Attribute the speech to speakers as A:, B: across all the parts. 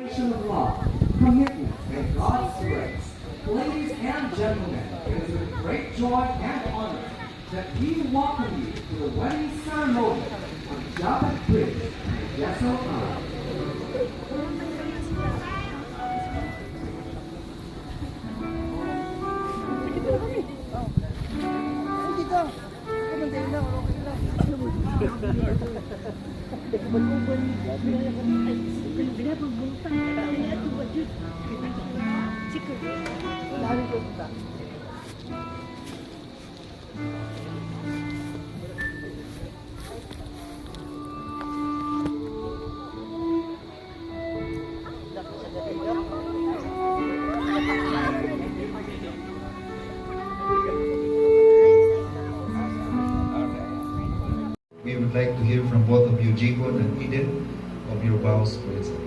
A: of love, commitment, and God's grace. Ladies and gentlemen, it is with great joy and honor that we welcome you to the wedding ceremony of Japet Bridge and Jessel Island.
B: We would like to hear from both of you, Jibon and Eden, of your vows for each other.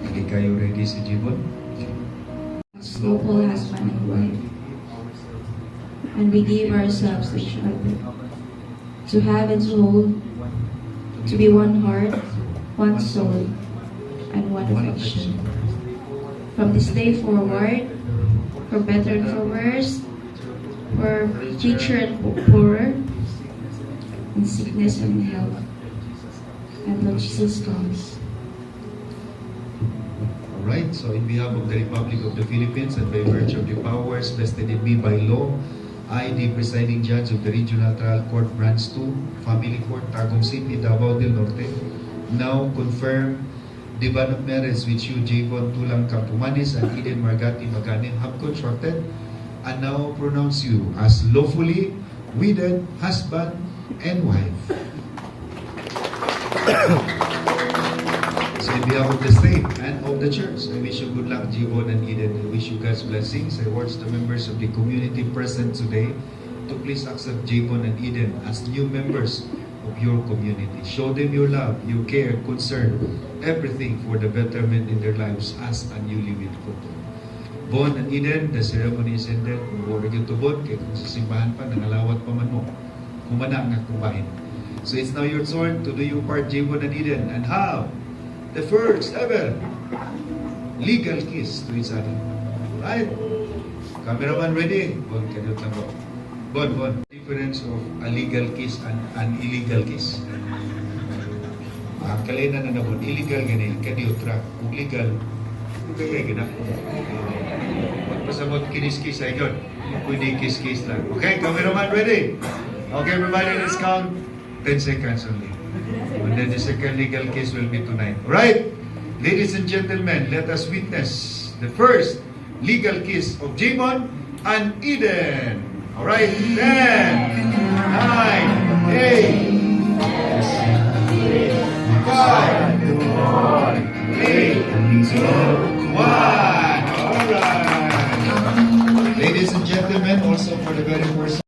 B: Hindi kayo ready si Jibon?
C: Lawful husband and wife, and we give ourselves to each other, to have and soul, to be one heart, one soul, and one affection. From this day forward, for better and for worse, for richer and poorer, in sickness and health, until Jesus comes.
B: Alright, so in behalf of the Republic of the Philippines and by virtue of the powers vested in me by law, I, the presiding judge of the Regional Trial Court Branch 2, Family Court, Tagum City, Davao del Norte, now confirm the bond of marriage which you, Jibon Tulang Campomanes and Eden Margati Maganin, have contracted, and now pronounce you as lawfully wedded husband and wife. So in behalf of the state and of the church, I wish you good luck, Jibon and Eden. I wish you God's blessings. I urge the members of the community present today to please accept Jibon and Eden as new members of your community. Show them your love, your care, concern, everything for the betterment in their lives as a newlywed couple. Bon and Eden, the ceremony is ended. Huwag yung tubod, kaya kung sa simbahan pa, nangalawat pa man mo. Humana nga kumain. So it's now your turn to do your part, Jibon and Eden, and have the first ever legal kiss to each other. Right? Cameraman ready? Bon, kanot lang po. Bon. Difference of a legal kiss and an illegal kiss. Kalina na bon. Illegal ganyan, kaniutra. Kung legal, kaya gina. Magpasamot kinis-kiss ay yun. Pwede kiss-kiss lang. Okay, cameraman ready? Okay, everybody, let's count 10 seconds only. And then the second legal case will be tonight. Alright? Ladies and gentlemen, let us witness the first legal kiss of Jibon and Eden. Alright? 10, 9, 8, 5, 4, 3, 2, 1. Alright. Ladies and gentlemen, also for the very first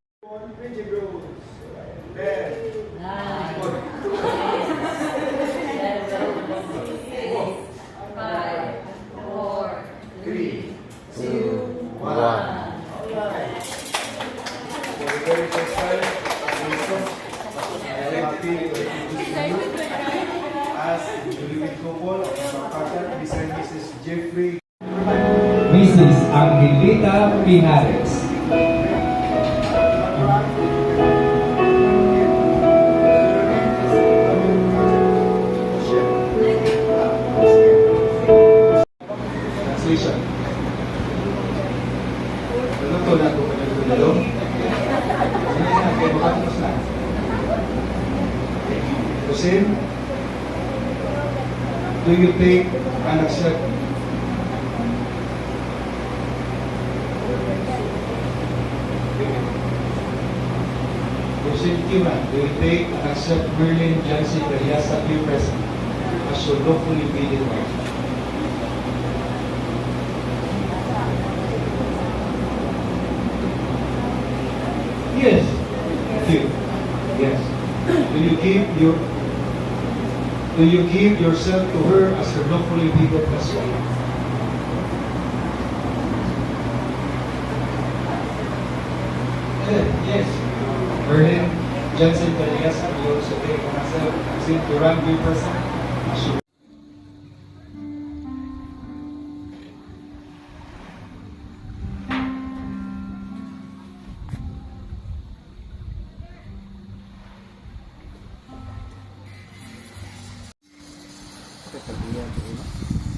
D: Mrs. Angelita Pinares.
B: Translation. Ano to na ito? Ano? Kusin, do you take and accept Kusin Kiman, do you take and accept Merlin Jancy Periasa be present as your lawfully wedded wife? Yes. Yes. Do you give yourself to her as her lawfully wedded husband? Yes. Merlin Jansen Periasa, you also take on yourself to run be present as your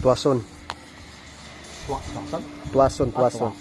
E: Tuason.
F: Tuwakson.
E: Tuason.
F: Tuwakson.